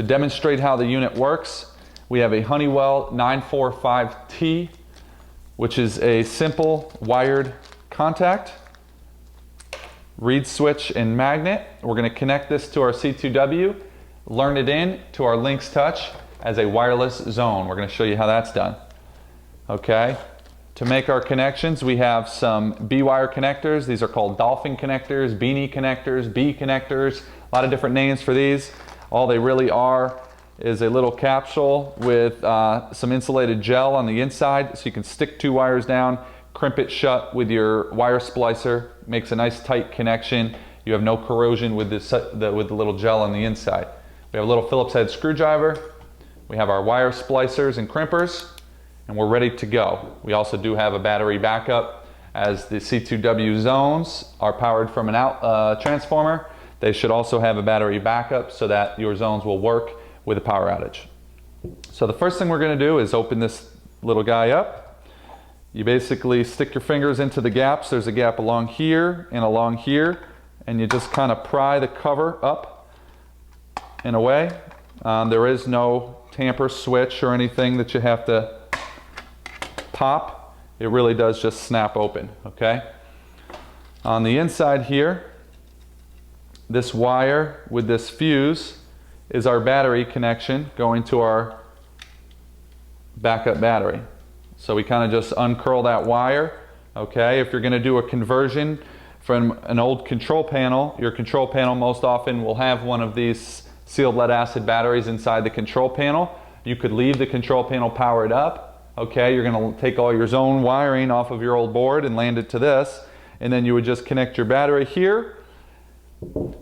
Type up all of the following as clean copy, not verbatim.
To demonstrate how the unit works, we have a Honeywell 945T, which is a simple wired contact, reed switch and magnet. We're going to connect this to our C2W, learn it in to our Links Touch as a wireless zone. We're going to show you how that's done. Okay. To make our connections, we have some B-wire connectors. These are called dolphin connectors, beanie connectors, B connectors, a lot of different names for these. All they really are is a little capsule with some insulated gel on the inside, so you can stick two wires down, crimp it shut with your wire splicer, makes a nice tight connection. You have no corrosion with the little gel on the inside. We have a little Phillips head screwdriver. We have our wire splicers and crimpers, and we're ready to go. We also do have a battery backup, as the C2W zones are powered from an transformer. They should also have a battery backup so that your zones will work with a power outage. So the first thing we're going to do is open this little guy up. You basically stick your fingers into the gaps. There's a gap along here, and you just kind of pry the cover up and away. There is no tamper switch or anything that you have to pop. It really does just snap open, okay? On the inside here, this wire with this fuse is our battery connection going to our backup battery. So we kind of just uncurl that wire, okay? If you're going to do a conversion from an old control panel, your control panel most often will have one of these sealed lead acid batteries inside the control panel. You could leave the control panel powered up. Okay, you're going to take all your zone wiring off of your old board and land it to this, and then you would just connect your battery here.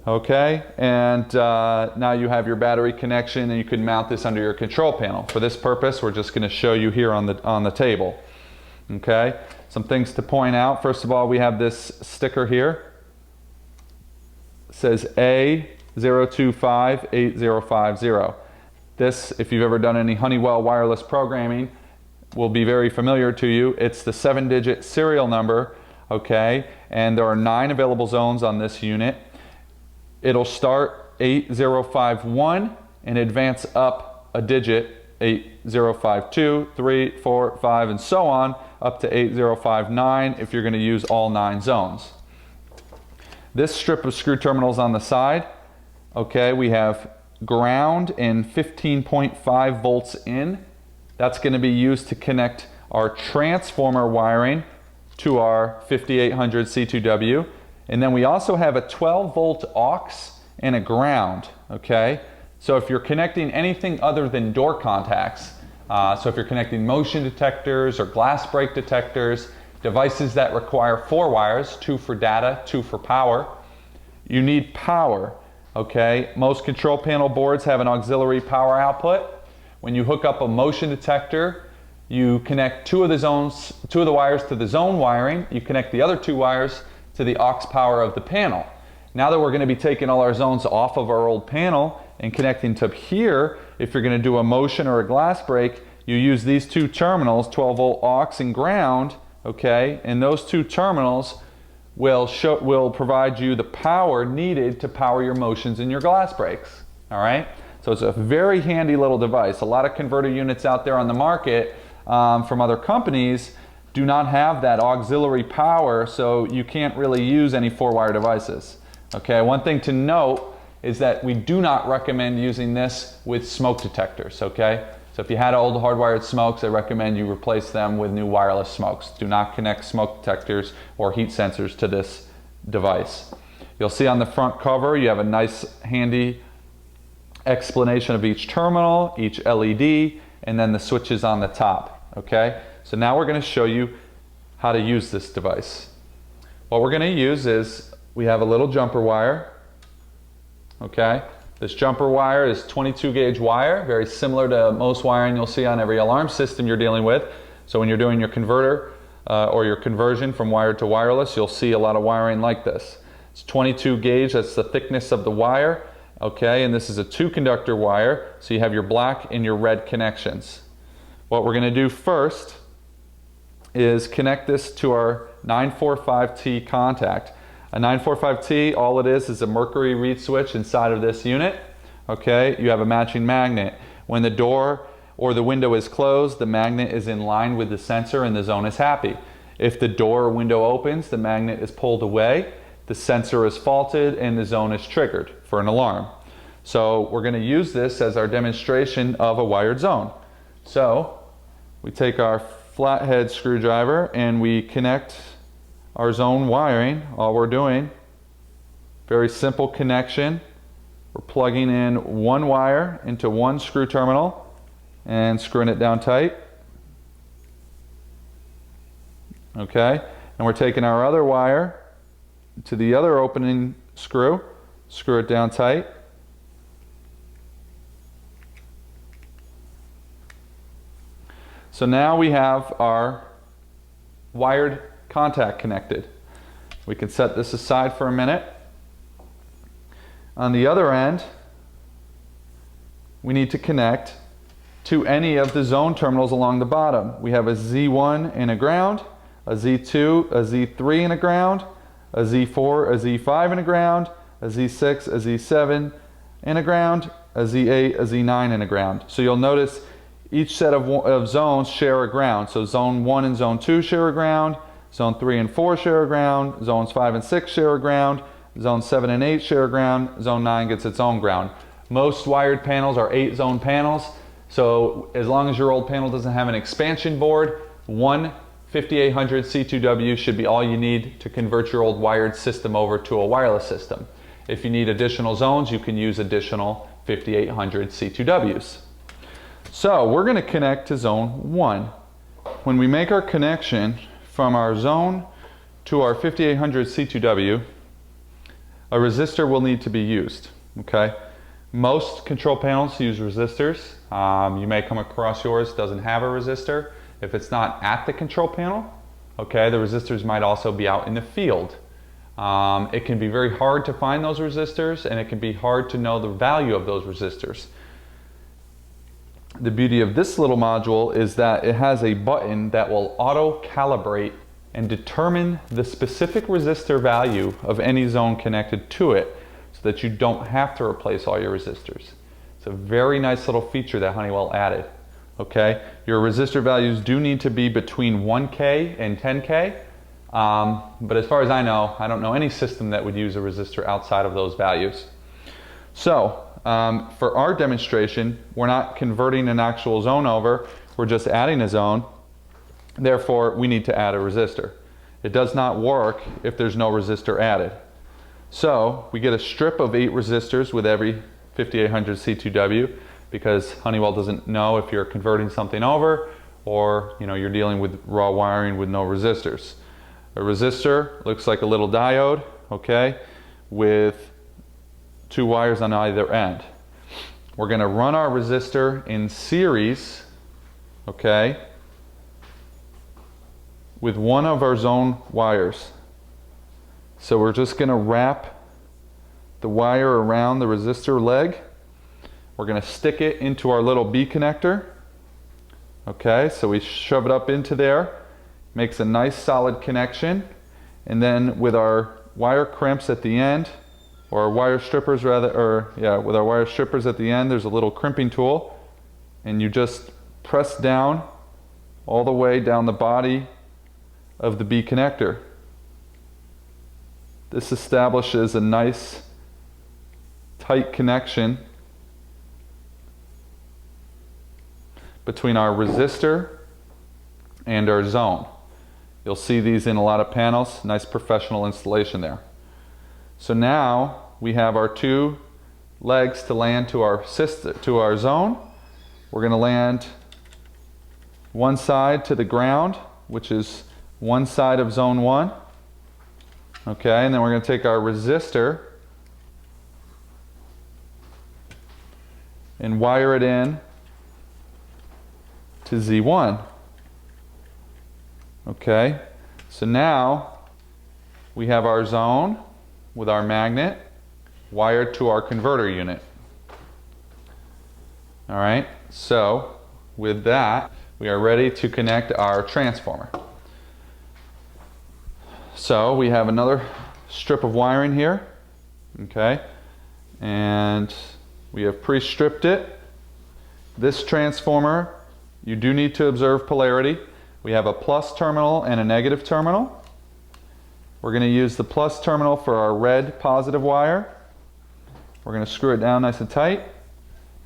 Okay, and now you have your battery connection, and you can mount this under your control panel. For this purpose, we're just going to show you here on the table. Okay, some things to point out. First of all, we have this sticker here. It says A0258050. This, if you've ever done any Honeywell wireless programming, will be very familiar to you. It's the 7-digit serial number, okay? And there are 9 available zones on this unit. It'll start 8051 and advance up a digit, 8052, 3, 4, 5, and so on, up to 8059 if you're going to use all 9 zones. This strip of screw terminals on the side, okay, we have ground and 15.5 volts in. That's going to be used to connect our transformer wiring to our 5800C2W. And then we also have a 12-volt aux and a ground, okay? So if you're connecting anything other than door contacts, so if you're connecting motion detectors or glass break detectors, devices that require 4 wires, 2 for data, 2 for power, you need power, okay? Most control panel boards have an auxiliary power output. When you hook up a motion detector, you connect 2 of the wires to the zone wiring. You connect the other 2 wires to the aux power of the panel. Now that we're going to be taking all our zones off of our old panel and connecting to here, if you're going to do a motion or a glass break, you use these 2 terminals, 12-volt aux and ground, okay? And those 2 terminals will provide you the power needed to power your motions and your glass breaks, all right? So it's a very handy little device. A lot of converter units out there on the market from other companies do not have that auxiliary power, so you can't really use any 4-wire devices. Okay, one thing to note is that we do not recommend using this with smoke detectors, okay? So if you had old hardwired smokes, I recommend you replace them with new wireless smokes. Do not connect smoke detectors or heat sensors to this device. You'll see on the front cover, you have a nice handy explanation of each terminal, each LED, and then the switches on the top, okay? So now we're going to show you how to use this device. What we're going to use is, we have a little jumper wire, okay? This jumper wire is 22 gauge wire, very similar to most wiring you'll see on every alarm system you're dealing with. So when you're doing your converter or your conversion from wired to wireless, you'll see a lot of wiring like this. It's 22 gauge, that's the thickness of the wire. Okay, and this is a 2-conductor wire, so you have your black and your red connections. What we're going to do first is connect this to our 945T contact. A 945T, all it is a mercury reed switch inside of this unit. okay, you have a matching magnet. When the door or the window is closed, the magnet is in line with the sensor and the zone is happy. If the door or window opens, the magnet is pulled away, the sensor is faulted, and the zone is triggered for an alarm. So we're going to use this as our demonstration of a wired zone. So we take our flathead screwdriver and we connect our zone wiring. All we're doing, very simple connection. We're plugging in one wire into one screw terminal and screwing it down tight. Okay, and we're taking our other wire to the other opening screw, screw it down tight. So now we have our wired contact connected. We can set this aside for a minute. On the other end, we need to connect to any of the zone terminals along the bottom. We have a Z1 and a ground, a Z2, a Z3 and a ground, a Z4, a Z5 and a ground, a Z6, a Z7 and a ground, a Z8, a Z9 and a ground. So you'll notice each set of zones share a ground. So zone 1 and zone 2 share a ground, zone 3 and 4 share a ground, zones 5 and 6 share a ground, zone 7 and 8 share a ground, zone 9 gets its own ground. Most wired panels are 8 zone panels, so as long as your old panel doesn't have an expansion board, one 5800C2W should be all you need to convert your old wired system over to a wireless system. If you need additional zones, you can use additional 5800C2Ws. So we're going to connect to zone 1. When we make our connection from our zone to our 5800C2W, a resistor will need to be used. Okay? Most control panels use resistors. You may come across yours doesn't have a resistor. If it's not at the control panel, okay, the resistors might also be out in the field. It can be very hard to find those resistors, and it can be hard to know the value of those resistors. The beauty of this little module is that it has a button that will auto-calibrate and determine the specific resistor value of any zone connected to it so that you don't have to replace all your resistors. It's a very nice little feature that Honeywell added. Okay, your resistor values do need to be between 1K and 10K, but as far as I know, I don't know any system that would use a resistor outside of those values. So for our demonstration, we're not converting an actual zone over, we're just adding a zone. Therefore, we need to add a resistor. It does not work if there's no resistor added. So we get a strip of 8 resistors with every 5800C2W because Honeywell doesn't know if you're converting something over or you're dealing with raw wiring with no resistors. A resistor looks like a little diode, okay, with 2 wires on either end. We're going to run our resistor in series, okay, with one of our zone wires. So we're just going to wrap the wire around the resistor leg. We're going to stick it into our little B connector. Okay, so we shove it up into there, makes a nice solid connection, and then with our wire crimps at the end, or wire strippers rather, with our wire strippers at the end, there's a little crimping tool, and you just press down all the way down the body of the B connector. This establishes a nice tight connection between our resistor and our zone. You'll see these in a lot of panels. Nice professional installation there. So now we have our 2 legs to land to our zone. We're going to land one side to the ground, which is one side of zone 1. Okay, and then we're going to take our resistor and wire it in to Z1. Okay, so now we have our zone with our magnet wired to our converter unit. All right, so with that, we are ready to connect our transformer. So we have another strip of wiring here, okay, and We have pre-stripped it. This transformer, you do need to observe polarity. We have a plus terminal and a negative terminal. We're going to use the plus terminal for our red positive wire. We're going to screw it down nice and tight.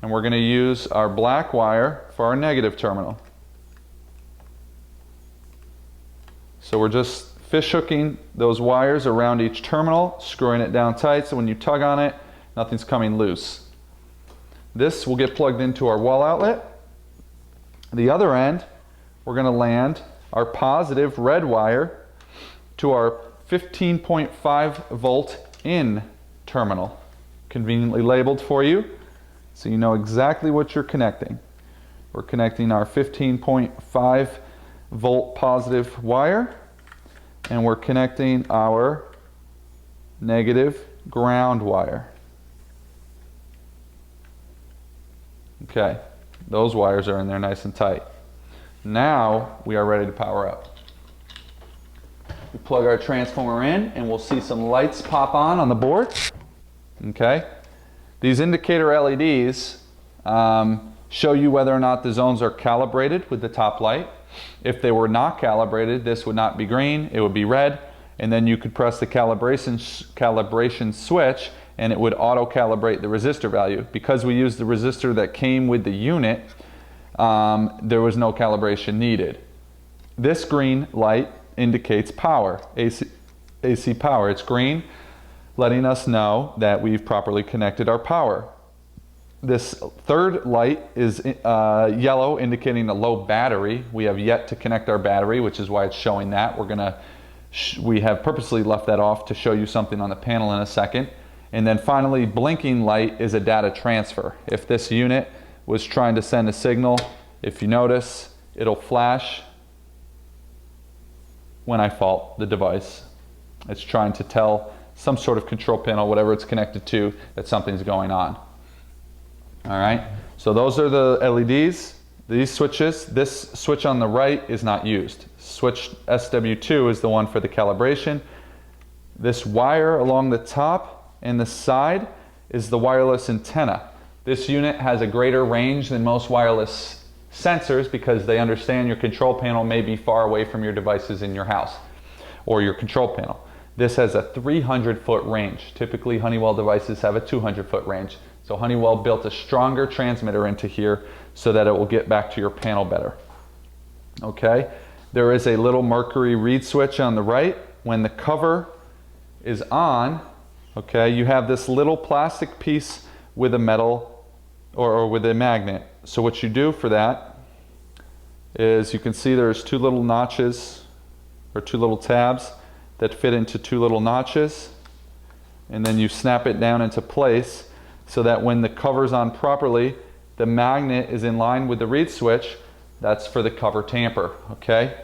And we're going to use our black wire for our negative terminal. So we're just fish hooking those wires around each terminal, screwing it down tight so when you tug on it, nothing's coming loose. This will get plugged into our wall outlet. The other end, we're going to land our positive red wire to our 15.5 volt in terminal. Conveniently labeled for you, so you know exactly what you're connecting. We're connecting our 15.5 volt positive wire, and we're connecting our negative ground wire. Okay, those wires are in there nice and tight. Now we are ready to power up. We plug our transformer in and we'll see some lights pop on the board. Okay, these indicator LEDs show you whether or not the zones are calibrated with the top light. If they were not calibrated, this would not be green, it would be red, and then you could press the calibration switch and it would auto-calibrate the resistor value. Because we used the resistor that came with the unit, there was no calibration needed. This green light indicates power, AC power. It's green, letting us know that we've properly connected our power. This third light is yellow, indicating a low battery. We have yet to connect our battery, which is why it's showing that. We have purposely left that off to show you something on the panel in a second. And then finally, blinking light is a data transfer. If this unit was trying to send a signal, if you notice, it'll flash when I fault the device. It's trying to tell some sort of control panel, whatever it's connected to, that something's going on. All right, so those are the LEDs, these switches. This switch on the right is not used. Switch SW2 is the one for the calibration. This wire along the top and the side is the wireless antenna. This unit has a greater range than most wireless sensors because they understand your control panel may be far away from your devices in your house or your control panel. This has a 300-foot range. Typically Honeywell devices have a 200-foot range. So Honeywell built a stronger transmitter into here so that it will get back to your panel better. Okay, there is a little mercury reed switch on the right. When the cover is on, okay, you have this little plastic piece with a metal or with a magnet. So what you do for that is you can see there's two little notches or two little tabs that fit into two little notches, and then you snap it down into place so that when the cover's on properly, the magnet is in line with the reed switch. That's for the cover tamper, okay?